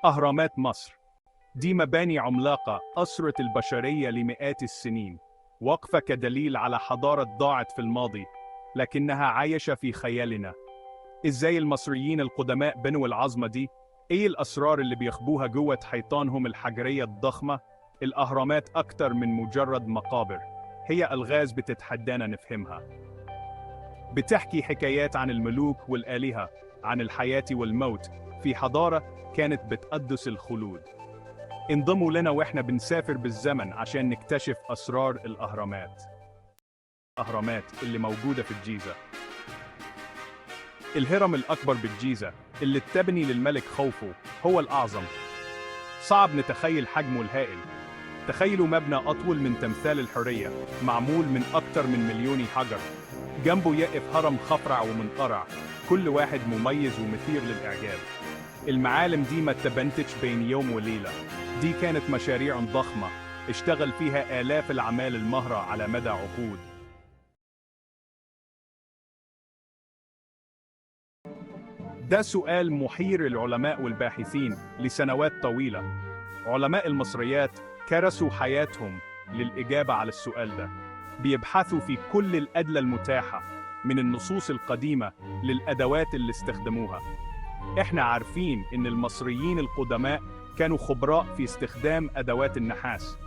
أهرامات مصر دي مباني عملاقة أسرت البشرية لمئات السنين، واقفة كدليل على حضارة ضاعت في الماضي لكنها عايشة في خيالنا. إزاي المصريين القدماء بنوا العظمة دي؟ إيه الأسرار اللي بيخبوها جوه حيطانهم الحجرية الضخمة؟ الأهرامات أكتر من مجرد مقابر، هي ألغاز بتتحدانا نفهمها. بتحكي حكايات عن الملوك والآلهة، عن الحياة والموت في حضارة كانت بتقدس الخلود. انضموا لنا واحنا بنسافر بالزمن عشان نكتشف أسرار الأهرامات. الأهرامات اللي موجودة في الجيزة. الهرم الأكبر بالجيزة اللي اتبني للملك خوفو هو الأعظم. صعب نتخيل حجمه الهائل. تخيلوا مبنى أطول من تمثال الحرية، معمول من أكتر من 1,000,000 حجر. جنبه يقف هرم خفرع ومنقرع، كل واحد مميز ومثير للإعجاب. المعالم دي ما اتبنتش بين يوم وليلة، دي كانت مشاريع ضخمة اشتغل فيها آلاف العمال المهرة على مدى عقود. ده سؤال محير العلماء والباحثين لسنوات طويلة. علماء المصريات كرسوا حياتهم للإجابة على السؤال ده، بيبحثوا في كل الأدلة المتاحة من النصوص القديمة للأدوات اللي استخدموها. احنا عارفين إن المصريين القدماء كانوا خبراء في استخدام أدوات النحاس.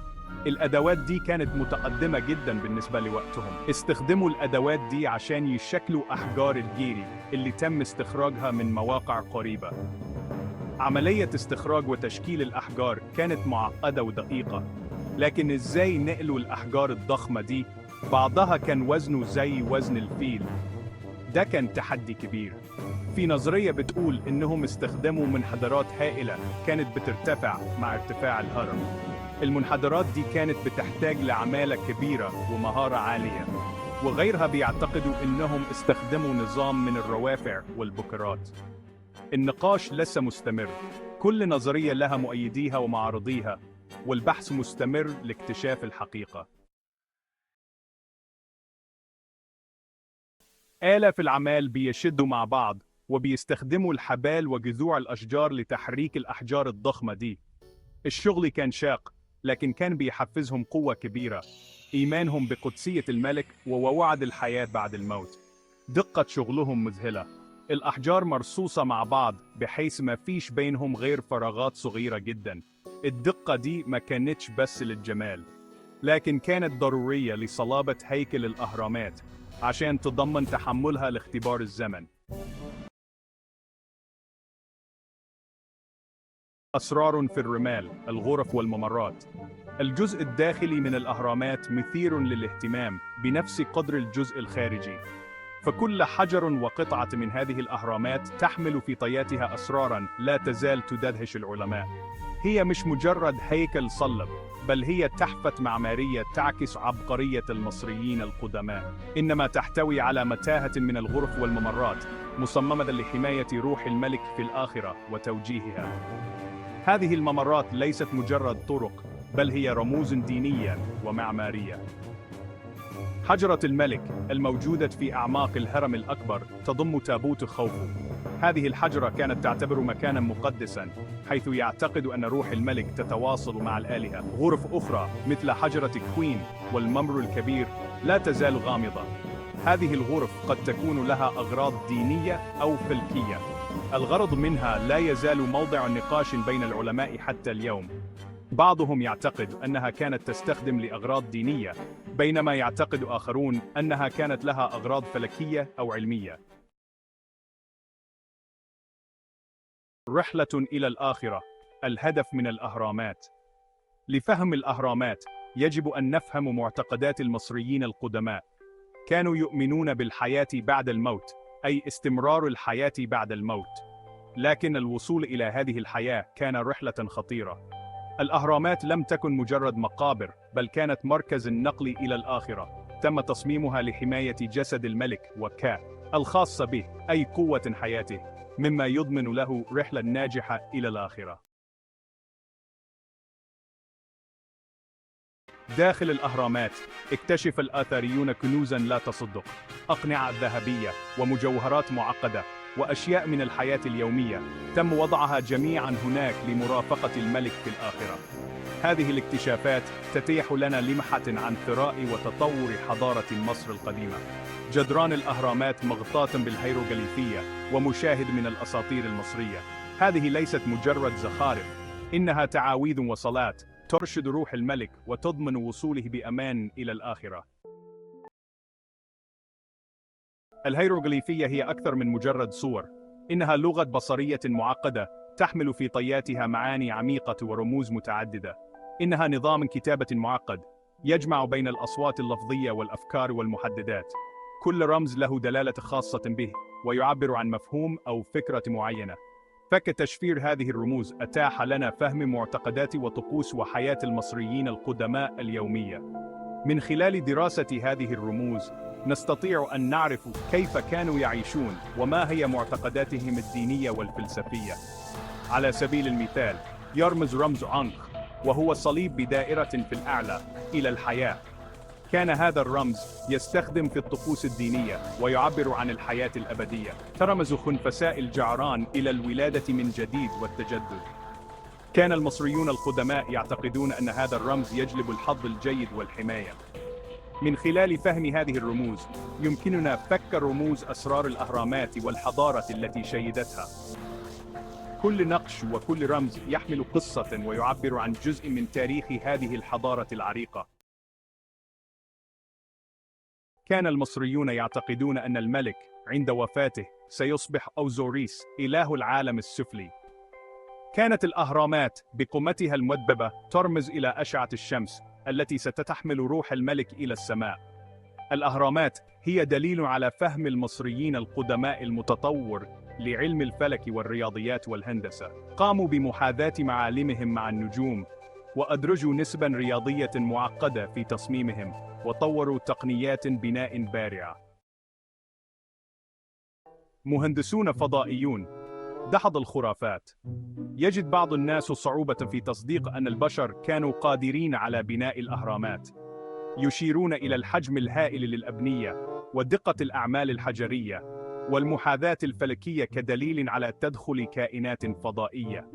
الأدوات دي كانت متقدمة جدا بالنسبة لوقتهم. استخدموا الأدوات دي عشان يشكلوا أحجار الجيري اللي تم استخراجها من مواقع قريبة. عملية استخراج وتشكيل الأحجار كانت معقدة ودقيقة، لكن إزاي نقلوا الأحجار الضخمة دي؟ بعضها كان وزنه زي وزن الفيل. ده كان تحدي كبير. في نظرية بتقول إنهم استخدموا منحدرات هائلة كانت بترتفع مع ارتفاع الهرم. المنحدرات دي كانت بتحتاج لعمالة كبيرة ومهارة عالية، وغيرها بيعتقدوا إنهم استخدموا نظام من الروافع والبكرات. النقاش لسه مستمر، كل نظرية لها مؤيديها ومعارضيها، والبحث مستمر لاكتشاف الحقيقة. آلاف العمال بيشدوا مع بعض وبيستخدموا الحبال وجذوع الأشجار لتحريك الأحجار الضخمة دي. الشغل كان شاق، لكن كان بيحفزهم قوة كبيرة، إيمانهم بقدسية الملك ووعد الحياة بعد الموت. دقة شغلهم مذهلة. الأحجار مرصوصة مع بعض بحيث ما فيش بينهم غير فراغات صغيرة جدا. الدقة دي ما كانتش بس للجمال، لكن كانت ضرورية لصلابة هيكل الأهرامات عشان تضمن تحملها لاختبار الزمن. أسرار في الرمال، الغرف والممرات. الجزء الداخلي من الأهرامات مثير للاهتمام بنفس قدر الجزء الخارجي، فكل حجر وقطعة من هذه الأهرامات تحمل في طياتها أسراراً لا تزال تدهش العلماء. هي مش مجرد هيكل صلب، بل هي تحفة معمارية تعكس عبقرية المصريين القدماء. إنما تحتوي على متاهة من الغرف والممرات مصممة لحماية روح الملك في الآخرة وتوجيهها. هذه الممرات ليست مجرد طرق، بل هي رموز دينية ومعمارية. حجرة الملك الموجودة في أعماق الهرم الأكبر تضم تابوت خوفو. هذه الحجرة كانت تعتبر مكانا مقدسا، حيث يعتقد أن روح الملك تتواصل مع الآلهة. غرف أخرى مثل حجرة كوين والممر الكبير لا تزال غامضة. هذه الغرف قد تكون لها أغراض دينية أو فلكية. الغرض منها لا يزال موضع نقاش بين العلماء حتى اليوم. بعضهم يعتقد أنها كانت تستخدم لأغراض دينية، بينما يعتقد آخرون أنها كانت لها أغراض فلكية أو علمية. رحلة إلى الآخرة، الهدف من الأهرامات. لفهم الأهرامات يجب أن نفهم معتقدات المصريين القدماء. كانوا يؤمنون بالحياة بعد الموت، أي استمرار الحياة بعد الموت. لكن الوصول إلى هذه الحياة كان رحلة خطيرة. الأهرامات لم تكن مجرد مقابر، بل كانت مركز النقل إلى الآخرة. تم تصميمها لحماية جسد الملك وكا الخاصة به، أي قوة حياته، مما يضمن له رحلة ناجحة إلى الآخرة. داخل الأهرامات اكتشف الآثاريون كنوزاً لا تصدق، أقنعة ذهبية ومجوهرات معقدة وأشياء من الحياة اليومية تم وضعها جميعا هناك لمرافقة الملك في الآخرة. هذه الاكتشافات تتيح لنا لمحة عن ثراء وتطور حضارة مصر القديمة. جدران الأهرامات مغطاة بالهيروغليفية ومشاهد من الأساطير المصرية. هذه ليست مجرد زخارف، إنها تعاويذ وصلات ترشد روح الملك وتضمن وصوله بأمان إلى الآخرة. الهيروغليفية هي أكثر من مجرد صور، إنها لغة بصرية معقدة تحمل في طياتها معاني عميقة ورموز متعددة. إنها نظام كتابة معقد يجمع بين الأصوات اللفظية والأفكار والمحددات. كل رمز له دلالة خاصة به ويعبر عن مفهوم أو فكرة معينة. فكتشفير هذه الرموز أتاح لنا فهم معتقدات وطقوس وحياة المصريين القدماء اليومية. من خلال دراسة هذه الرموز نستطيع أن نعرف كيف كانوا يعيشون وما هي معتقداتهم الدينية والفلسفية. على سبيل المثال، يرمز رمز عنق، وهو صليب بدائرة في الأعلى، إلى الحياة. كان هذا الرمز يستخدم في الطقوس الدينية ويعبر عن الحياة الأبدية. ترمز خنفساء الجعران إلى الولادة من جديد والتجدد. كان المصريون القدماء يعتقدون أن هذا الرمز يجلب الحظ الجيد والحماية. من خلال فهم هذه الرموز يمكننا فك رموز أسرار الأهرامات والحضارة التي شيدتها. كل نقش وكل رمز يحمل قصة ويعبر عن جزء من تاريخ هذه الحضارة العريقة. كان المصريون يعتقدون أن الملك عند وفاته سيصبح أوزوريس إله العالم السفلي. كانت الأهرامات بقمتها المدببة ترمز إلى أشعة الشمس التي ستتحمل روح الملك إلى السماء. الأهرامات هي دليل على فهم المصريين القدماء المتطور لعلم الفلك والرياضيات والهندسة. قاموا بمحاذاة معالمهم مع النجوم، وأدرجوا نسباً رياضية معقدة في تصميمهم، وطوروا تقنيات بناء بارعة. مهندسون فضائيون. دحض الخرافات. يجد بعض الناس صعوبة في تصديق أن البشر كانوا قادرين على بناء الأهرامات. يشيرون إلى الحجم الهائل للأبنية، ودقة الأعمال الحجرية، والمحاذاة الفلكية كدليل على تدخل كائنات فضائية.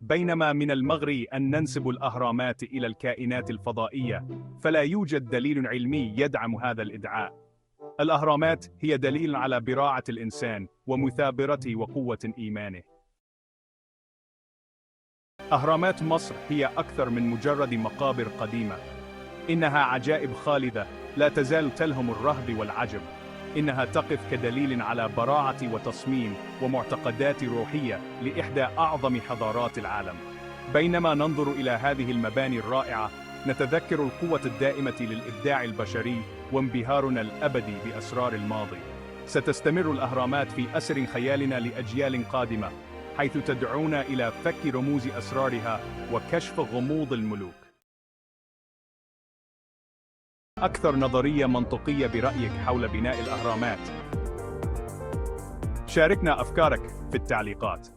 بينما من المغري أن ننسب الأهرامات إلى الكائنات الفضائية، فلا يوجد دليل علمي يدعم هذا الإدعاء. الأهرامات هي دليل على براعة الإنسان ومثابرته وقوة إيمانه. أهرامات مصر هي أكثر من مجرد مقابر قديمة. إنها عجائب خالدة لا تزال تلهم الرهب والعجب. إنها تقف كدليل على براعة وتصميم ومعتقدات روحية لإحدى أعظم حضارات العالم. بينما ننظر إلى هذه المباني الرائعة، نتذكر القوة الدائمة للإبداع البشري وانبهارنا الأبدي بأسرار الماضي. ستستمر الأهرامات في أسر خيالنا لأجيال قادمة، حيث تدعونا إلى فك رموز أسرارها وكشف غموض الملوك. أكثر نظرية منطقية برأيك حول بناء الأهرامات؟ شاركنا أفكارك في التعليقات.